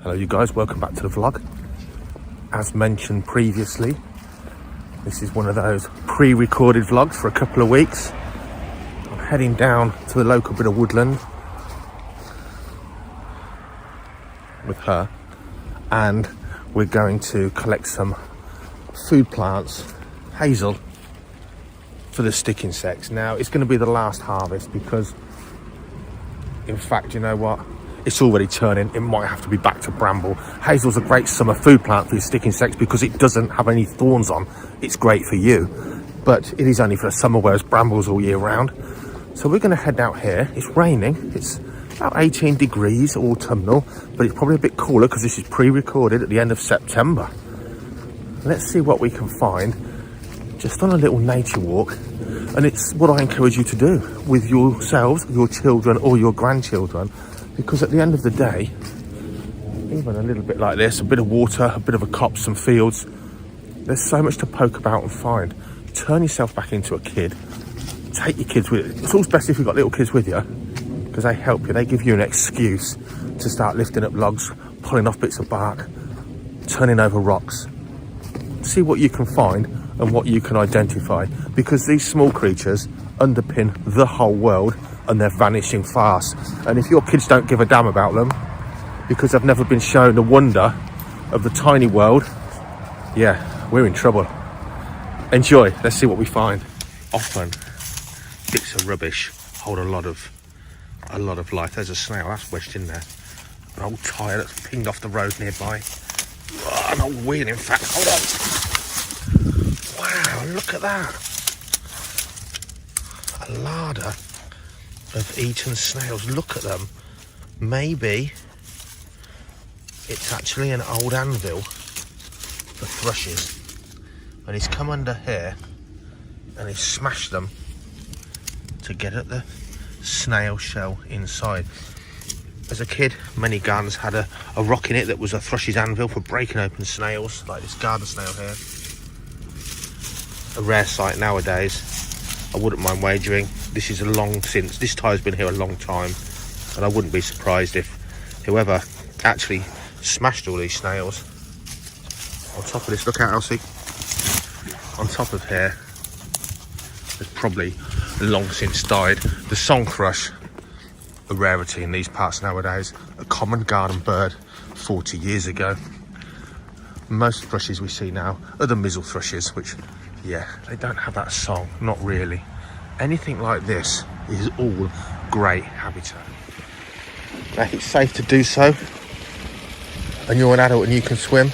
Hello you guys, welcome back to the vlog. As mentioned previously, this is one of those pre-recorded vlogs for a couple of weeks. I'm heading down to the local bit of woodland with her, and we're going to collect some food plants, hazel, for the stick insects. Now it's going to be the last harvest because, in fact, you know what? It's already turning. It might have to be back to bramble. Hazel's a great summer food plant for your stick insects because it doesn't have any thorns on. It's great for you, but it is only for the summer, whereas bramble's all year round. So we're going to head out here. It's raining. It's about 18 degrees autumnal, but it's probably a bit cooler because this is pre-recorded at the end of September. Let's see what we can find just on a little nature walk. And it's what I encourage you to do with yourselves, your children or your grandchildren, because at the end of the day, even a little bit like this, a bit of water, a bit of a copse, some fields, there's so much to poke about and find. Turn yourself back into a kid. Take your kids with you. It's always best if you've got little kids with you because they help you. They give you an excuse to start lifting up logs, pulling off bits of bark, turning over rocks. See what you can find and what you can identify, because these small creatures underpin the whole world and they're vanishing fast. And if your kids don't give a damn about them because they've never been shown the wonder of the tiny world, yeah, we're in trouble. Enjoy. Let's see what we find. Often bits of rubbish hold a lot of life. There's a snail that's wedged in there, an old tyre that's pinged off the road nearby. Oh, an old wheel, in fact. Hold on. Wow, look at that. A larder of eaten snails. Look at them. Maybe it's actually an old anvil for thrushes, and he's come under here and he's smashed them to get at the snail shell inside. As a kid, many gardens had a rock in it that was a thrush's anvil for breaking open snails, like this garden snail here. A rare sight nowadays. I wouldn't mind wagering this is this tire's been here a long time, and I wouldn't be surprised if whoever actually smashed all these snails on top of this, look out Elsie, on top of here, has probably long since died. The song thrush, a rarity in these parts nowadays, a common garden bird 40 years ago. Most thrushes we see now are the mizzle thrushes, which, yeah, they don't have that song, not really. Anything like this is all great habitat. Now, if it's safe to do so and you're an adult and you can swim,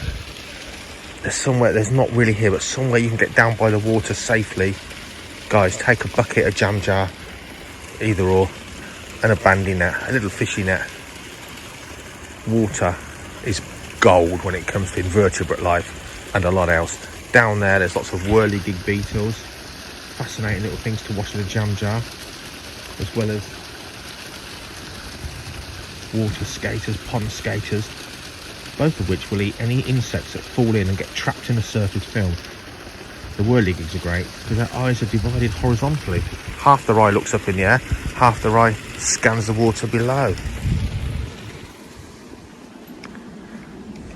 there's somewhere, there's not really here, but somewhere you can get down by the water safely. Guys, take a bucket, a jam jar, either or, and a bandy net, a little fishy net. Water is gold when it comes to invertebrate life and a lot else. Down there's lots of whirligig beetles, fascinating little things to wash in a jam jar, as well as water skaters, pond skaters, both of which will eat any insects that fall in and get trapped in the surface film. The whirligigs are great because their eyes are divided horizontally. Half their eye looks up in the air, half their eye scans the water below.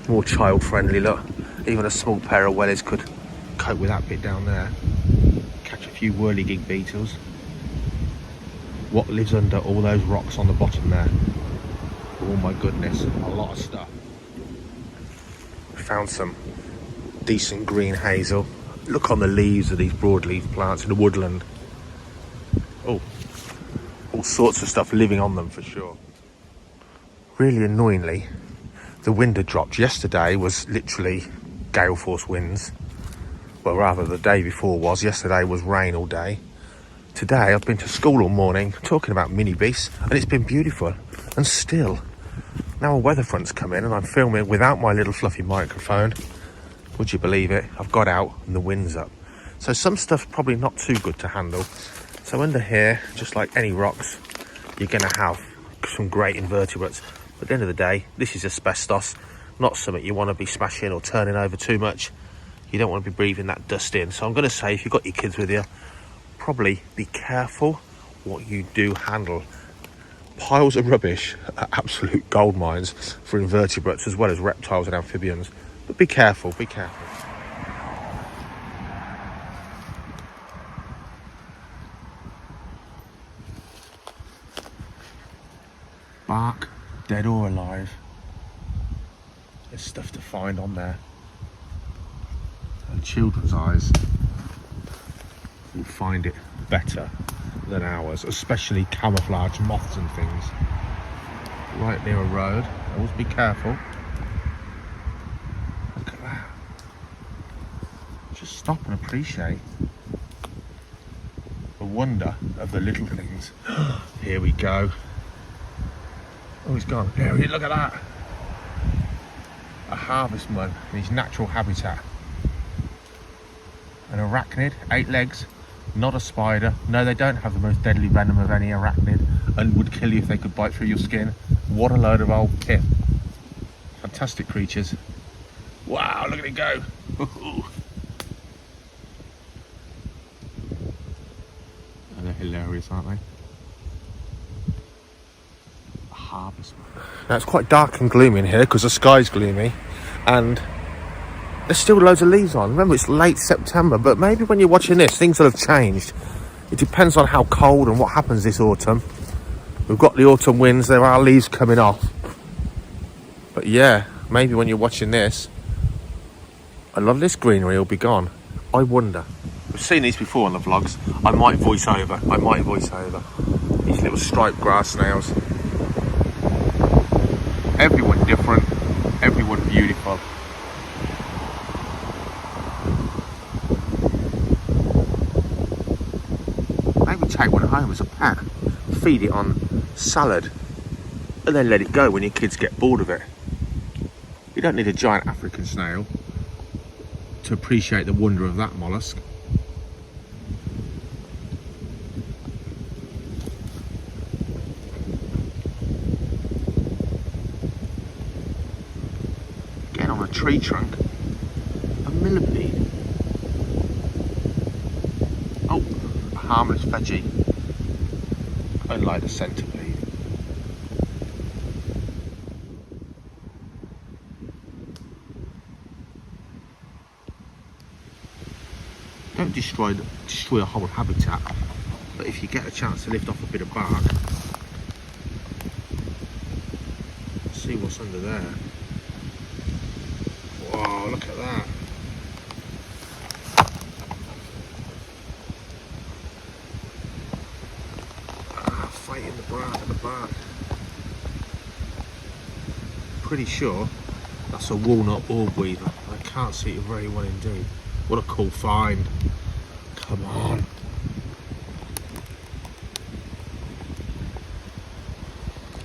More child friendly, look. Even a small pair of wellies could cope with that bit down there. Catch a few whirligig beetles. What lives under all those rocks on the bottom there? Oh my goodness, a lot of stuff. Found some decent green hazel. Look on the leaves of these broadleaf plants in the woodland. Oh, all sorts of stuff living on them for sure. Really annoyingly, the wind had dropped. Yesterday was literally gale force winds. Well, rather the day before was. Yesterday was rain all day. Today I've been to school all morning talking about mini beasts, and it's been beautiful. And still, now a weather front's come in and I'm filming without my little fluffy microphone. Would you believe it? I've got out and the wind's up. So some stuff's probably not too good to handle. So under here, just like any rocks, you're going to have some great invertebrates. But at the end of the day, this is asbestos, not something you want to be smashing or turning over too much. You don't want to be breathing that dust in. So I'm going to say, if you've got your kids with you, probably be careful what you do handle. piles of rubbish are absolute gold mines for invertebrates as well as reptiles and amphibians. But be careful, be careful. Bark, dead or alive. There's stuff to find on there. And children's eyes will find it better than ours, especially camouflage moths and things. Right near a road, always be careful. Look at that. Just stop and appreciate the wonder of the little things. Here we go. Oh, he's gone. There he is, look at that. A harvest mud in his natural habitat. An arachnid, 8 legs, not a spider. No, they don't have the most deadly venom of any arachnid and would kill you if they could bite through your skin. What a load of old pip. Fantastic creatures. Wow, look at it go. And they're hilarious, aren't they? A harvest. Now it's quite dark and gloomy in here because the sky's gloomy and there's still loads of leaves on. Remember, it's late September, but maybe when you're watching this, things will have changed. It depends on how cold and what happens this autumn. We've got the autumn winds, there are leaves coming off. But yeah, maybe when you're watching this, a lot of this greenery will be gone. I wonder. We've seen these before on the vlogs. I might voice over. These little striped grass snails. Everyone different, everyone beautiful. Maybe take one home as a pet, feed it on salad, and then let it go when your kids get bored of it. You don't need a giant African snail to appreciate the wonder of that mollusk. Getting on a tree trunk, a millipede. Oh, a harmless veggie, unlike the centipede. Don't destroy a whole habitat, but if you get a chance to lift off a bit of bark, see what's under there. Whoa, look at that. Fighting the bark. Pretty sure that's a walnut orb weaver. I can't see it very well indeed. What a cool find. Come on.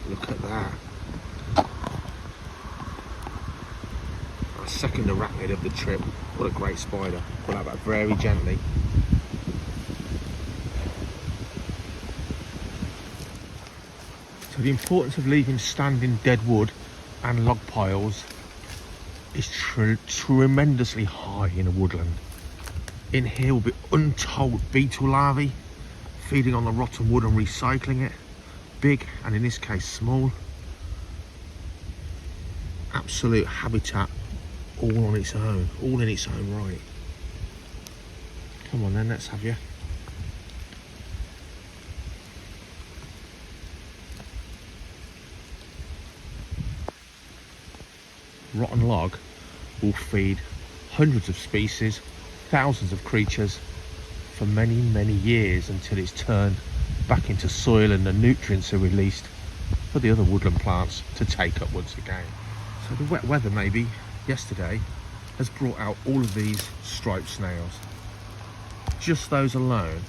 Look at that. Our second arachnid of the trip. What a great spider. Pull out that very gently. So the importance of leaving standing dead wood and log piles is tremendously high in a woodland. In here will be untold beetle larvae feeding on the rotten wood and recycling it. Big, and in this case small. Absolute habitat all on its own, all in its own right. Come on then, let's have you. Rotten log will feed hundreds of species, thousands of creatures for many, many years until it's turned back into soil and the nutrients are released for the other woodland plants to take up once again. So the wet weather maybe yesterday has brought out all of these striped snails. Just those alone,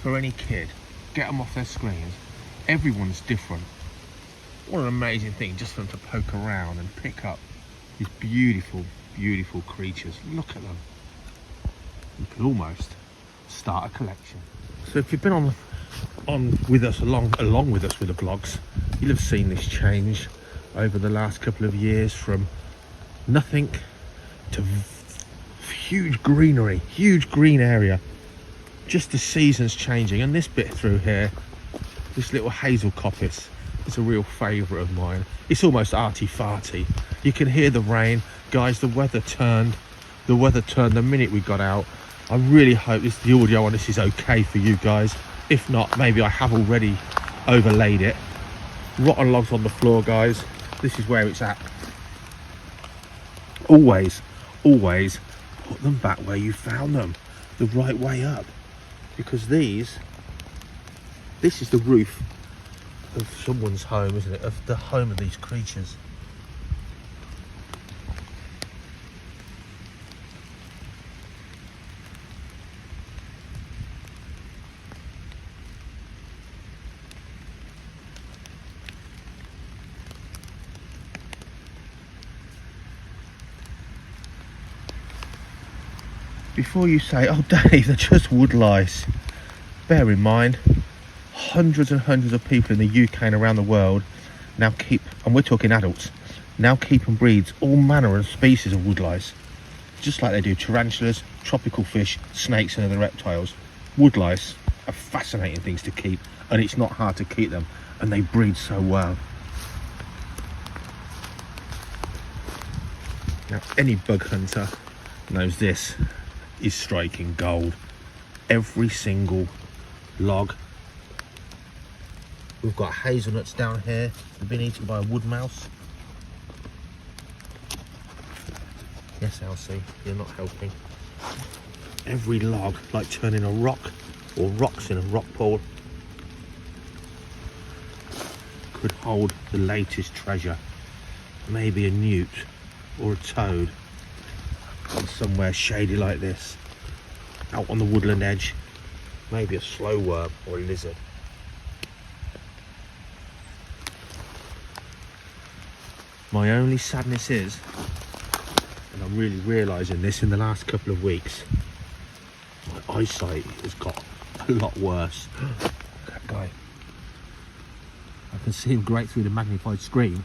for any kid, get them off their screens. Everyone's different. What an amazing thing just for them to poke around and pick up these beautiful, beautiful creatures. Look at them. You could almost start a collection. So if you've been on with us along with us with the vlogs, you'll have seen this change over the last couple of years from nothing to huge greenery, huge green area. Just the seasons changing, and this bit through here, this little hazel coppice, It's a real favourite of mine. It's almost arty-farty. You can hear the rain. Guys, the weather turned. The weather turned the minute we got out. I really hope the audio on this is okay for you guys. If not, maybe I have already overlaid it. Rotten logs on the floor, guys. This is where it's at. Always put them back where you found them, the right way up, because this is the roof of someone's home, isn't it? Of the home of these creatures. Before you say, oh Dave, they're just wood lice, bear in mind, hundreds and hundreds of people in the UK and around the world now keep, and we're talking adults, now keep and breeds all manner of species of wood lice, just like they do tarantulas, tropical fish, snakes and other reptiles. Wood lice are fascinating things to keep, and it's not hard to keep them, and they breed so well. Now, any bug hunter knows this is striking gold. Every single log. We've got hazelnuts down here. They've been eaten by a wood mouse. Yes, Elsie, you're not helping. Every log, like turning a rock or rocks in a rock pool, could hold the latest treasure. Maybe a newt or a toad. Somewhere shady like this, out on the woodland edge, maybe a slow worm or a lizard. My only sadness is, and I'm really realising this in the last couple of weeks, my eyesight has got a lot worse. Look at that guy. I can see him great through the magnified screen.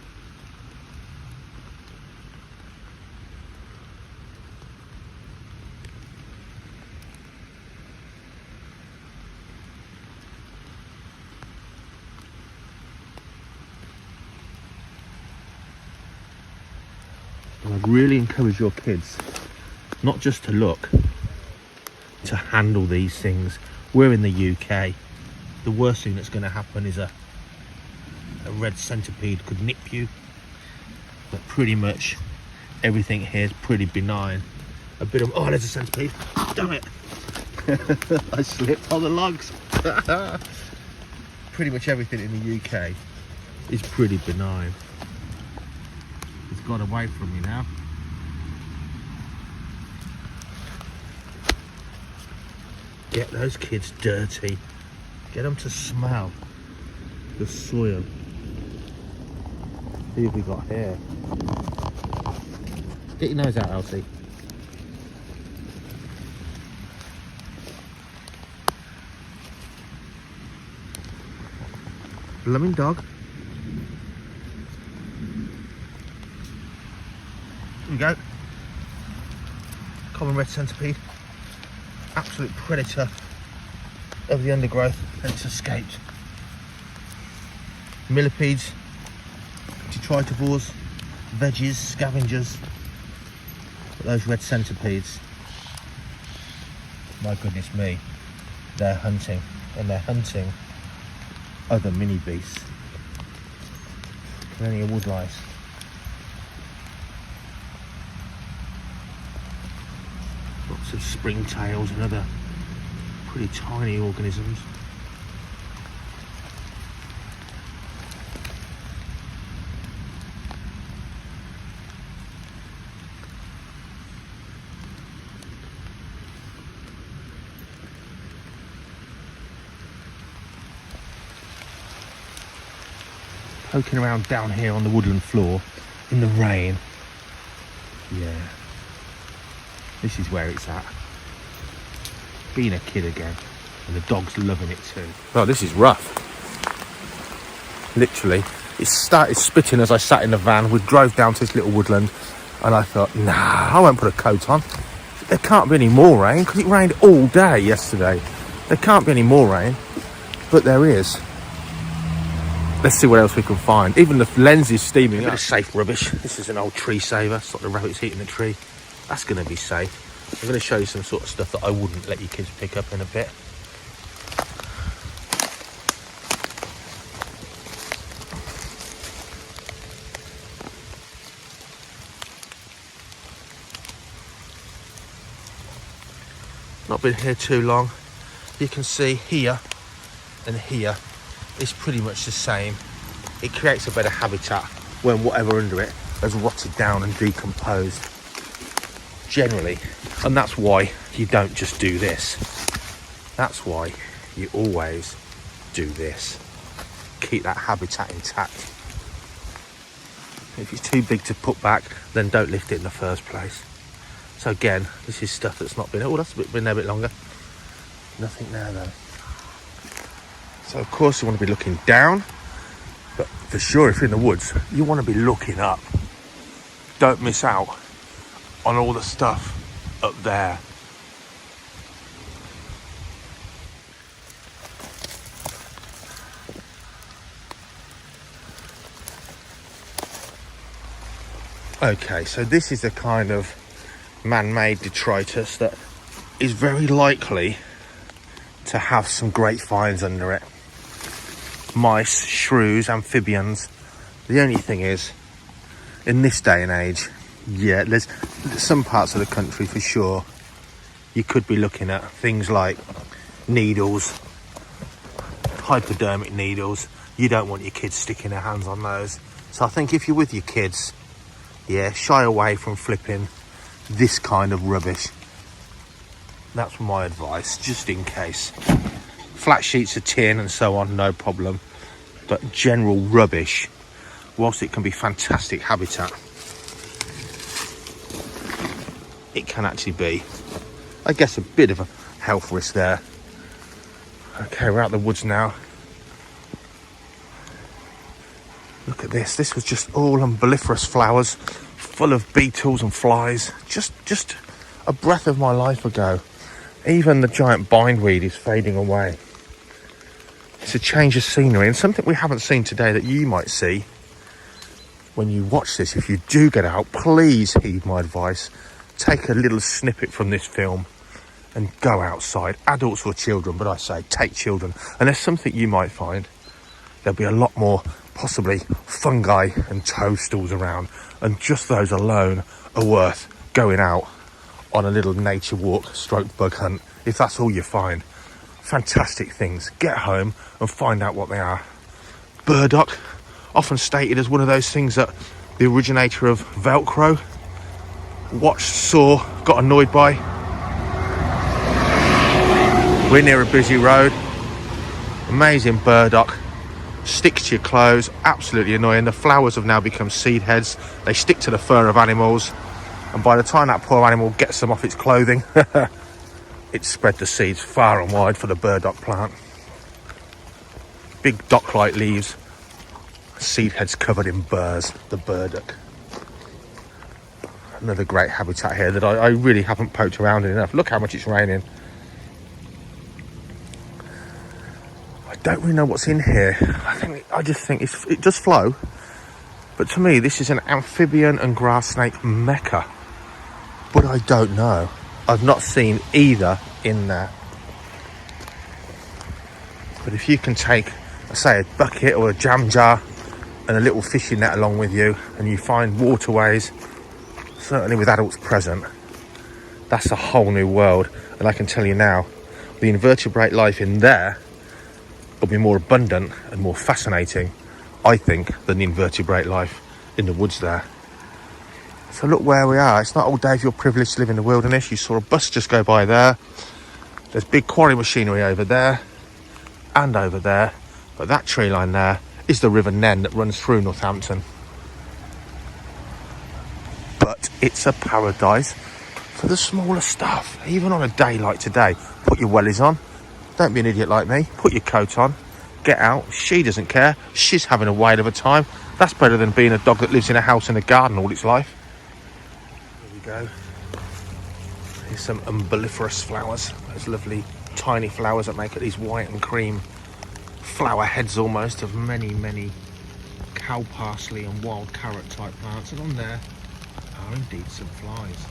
I'd really encourage your kids not just to look, to handle these things. We're in the UK. The worst thing that's going to happen is a red centipede could nip you, but pretty much everything here is pretty benign. A bit of, oh, there's a centipede, damn it. I slipped on the logs. Pretty much everything in the UK is pretty benign. It's got away from me now. Get those kids dirty. Get them to smell the soil. Who have we got here? Get your nose out, Elsie. Blooming dog. Here we go. Common red centipede. Absolute predator of the undergrowth, and it's escaped. Millipedes, detritivores, veggies, scavengers. But those red centipedes, my goodness me, they're hunting, and they're hunting other mini beasts. Plenty of wood lice. Lots of springtails and other pretty tiny organisms. Poking around down here on the woodland floor in the rain. Yeah. This is where it's at. Being a kid again. And the dog's loving it too. Oh, this is rough. Literally. It started spitting as I sat in the van. We drove down to this little woodland. And I thought, nah, I won't put a coat on. There can't be any more rain. Because it rained all day yesterday. There can't be any more rain. But there is. Let's see what else we can find. Even the lens is steaming. A bit of safe rubbish. This is an old tree saver. It's like the rabbit's eating the tree. That's going to be safe. I'm going to show you some sort of stuff that I wouldn't let your kids pick up in a bit. Not been here too long. You can see here and here is pretty much the same. It creates a better habitat when whatever under it has rotted down and decomposed generally, and that's why you don't just do this. That's why you always do this. Keep that habitat intact. If it's too big to put back, then don't lift it in the first place. So again, this is stuff that's not been, oh, that's been there a bit longer. Nothing there though. So of course you want to be looking down, but for sure if you're in the woods, you want to be looking up. Don't miss out on all the stuff up there. Okay, so this is a kind of man-made detritus that is very likely to have some great finds under it. Mice, shrews, amphibians. The only thing is, in this day and age, yeah, there's some parts of the country for sure you could be looking at things like needles, hypodermic needles. You don't want your kids sticking their hands on those. So I think if you're with your kids, yeah, shy away from flipping this kind of rubbish. That's my advice, just in case. Flat sheets of tin and so on, no problem. But general rubbish, whilst it can be fantastic habitat, it can actually be, I guess, a bit of a health risk there. Okay, we're out the woods now. Look at this. This was just all umbelliferous flowers, full of beetles and flies. Just a breath of my life ago. Even the giant bindweed is fading away. It's a change of scenery, and something we haven't seen today that you might see when you watch this. If you do get out, please heed my advice. Take a little snippet from this film and go outside. Adults or children, but I say take children. And there's something you might find. There'll be a lot more, possibly, fungi and toadstools around, and just those alone are worth going out on a little nature walk stroke bug hunt. If that's all you find, fantastic things. Get home and find out what they are. Burdock, often stated as one of those things that the originator of Velcro watched, saw, got annoyed by. We're near a busy road. Amazing burdock. Sticks to your clothes, absolutely annoying. The flowers have now become seed heads. They stick to the fur of animals, and by the time that poor animal gets them off its clothing, it's spread the seeds far and wide for the burdock plant. Big dock-like leaves, seed heads covered in burrs, the burdock. Another great habitat here that I really haven't poked around in enough. Look how much it's raining. I don't really know what's in here. I just think it does flow, but to me this is an amphibian and grass snake mecca. But I don't know. I've not seen either in there. But if you can take, say, a bucket or a jam jar and a little fishing net along with you, and you find waterways, certainly with adults present, that's a whole new world. And I can tell you now, the invertebrate life in there will be more abundant and more fascinating, I think, than the invertebrate life in the woods there. So look where we are. It's not all day if you're privileged to live in the wilderness. You saw a bus just go by there. There's big quarry machinery over there and over there. But that tree line there is the River Nen that runs through Northampton. But it's a paradise for the smaller stuff. Even on a day like today, put your wellies on. Don't be an idiot like me. Put your coat on. Get out. She doesn't care. She's having a whale of a time. That's better than being a dog that lives in a house in a garden all its life. Here we go. Here's some umbelliferous flowers. Those lovely tiny flowers that make it these white and cream flower heads almost of many, many cow parsley and wild carrot type plants, and on there are indeed some flies.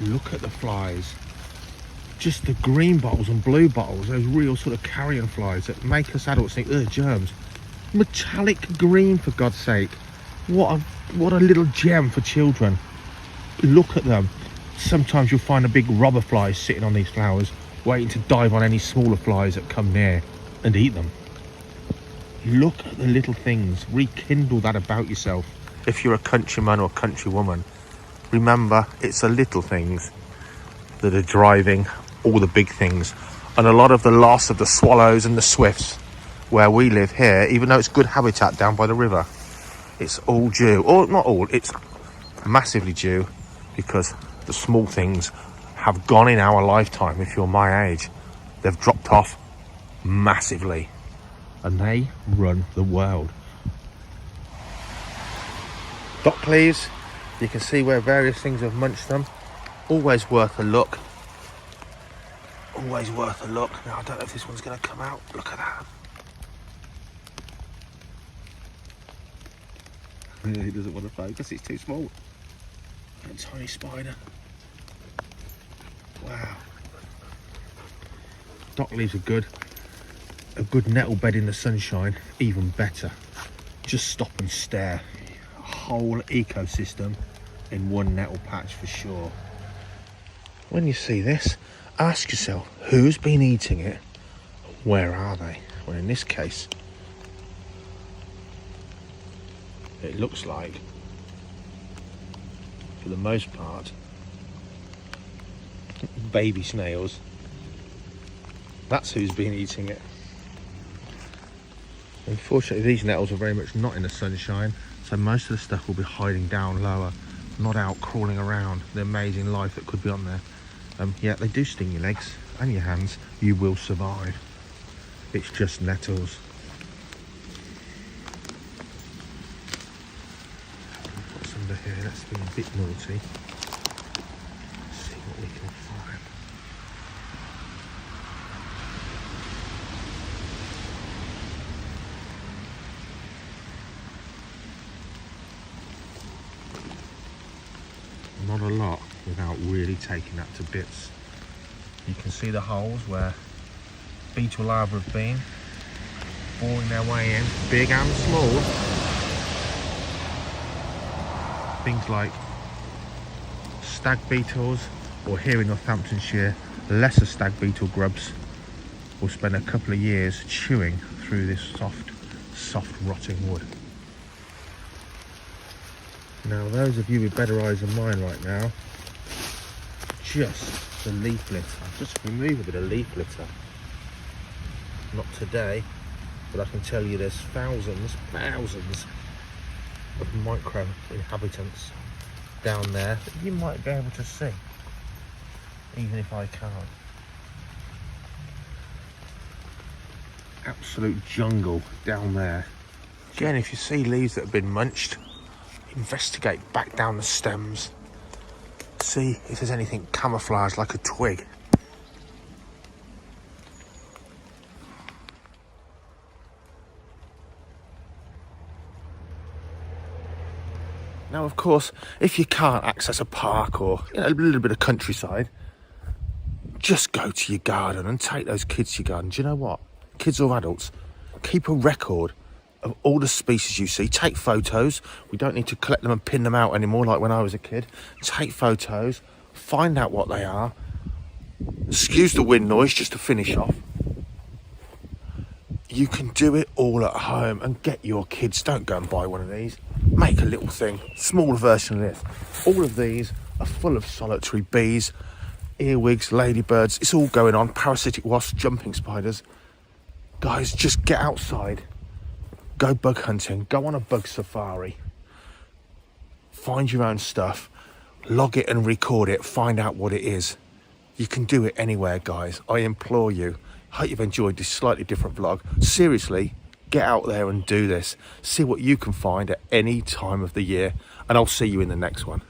Look at the flies. Just the green bottles and blue bottles, those real sort of carrion flies that make us adults think, ugh, germs. Metallic green, for God's sake. What a little gem for children. Look at them. Sometimes you'll find a big robber fly sitting on these flowers, waiting to dive on any smaller flies that come near and eat them. Look at the little things. Rekindle that about yourself. If you're a countryman or countrywoman, remember it's the little things that are driving all the big things. And a lot of the loss of the swallows and the swifts where we live here, even though it's good habitat down by the river, it's all due, or not all, it's massively due because the small things have gone in our lifetime. If you're my age, they've dropped off massively and they run the world. Dock leaves, you can see where various things have munched them. Always worth a look. Always worth a look. Now I don't know if this one's going to come out. Look at that. He doesn't want to focus, it's too small. A tiny spider. Wow. Dock leaves are good. A good nettle bed in the sunshine, even better. Just stop and stare. A whole ecosystem in one nettle patch for sure. When you see this, ask yourself, who's been eating it? Where are they? Well, in this case, it looks like, for the most part, baby snails. That's who's been eating it. Unfortunately, these nettles are very much not in the sunshine, so most of the stuff will be hiding down lower, not out crawling around. The amazing life that could be on there. Yeah, they do sting your legs and your hands. You will survive. It's just nettles. What's under here? Let's be a bit naughty. Let's see what we can find. Not a lot without really taking that to bits. You can see the holes where beetle larvae have been, boring their way in, big and small. Things like stag beetles, or here in Northamptonshire, lesser stag beetle grubs will spend a couple of years chewing through this soft rotting wood. Now, those of you with better eyes than mine right now, just the leaf litter. I've just removed a bit of leaf litter. Not today, but I can tell you there's thousands of micro inhabitants down there that you might be able to see, even if I can't. Absolute jungle down there. Again, if you see leaves that have been munched, investigate back down the stems, see if there's anything camouflaged like a twig. Now, of course, if you can't access a park or a little bit of countryside, just go to your garden and take those kids to your garden. Do you know what? Kids or adults, keep a record of all the species you see. Take photos. We don't need to collect them and pin them out anymore like when I was a kid. Take photos, find out what they are. Excuse the wind noise just to finish off. You can do it all at home and get your kids. Don't go and buy one of these. Make a little thing, smaller version of this. All of these are full of solitary bees, earwigs, ladybirds. It's all going on. Parasitic wasps, jumping spiders. Guys, just get outside. Go bug hunting, go on a bug safari, find your own stuff, log it and record it, find out what it is. You can do it anywhere, guys. I implore you. Hope you've enjoyed this slightly different vlog. Seriously, get out there and do this. See what you can find at any time of the year, and I'll see you in the next one.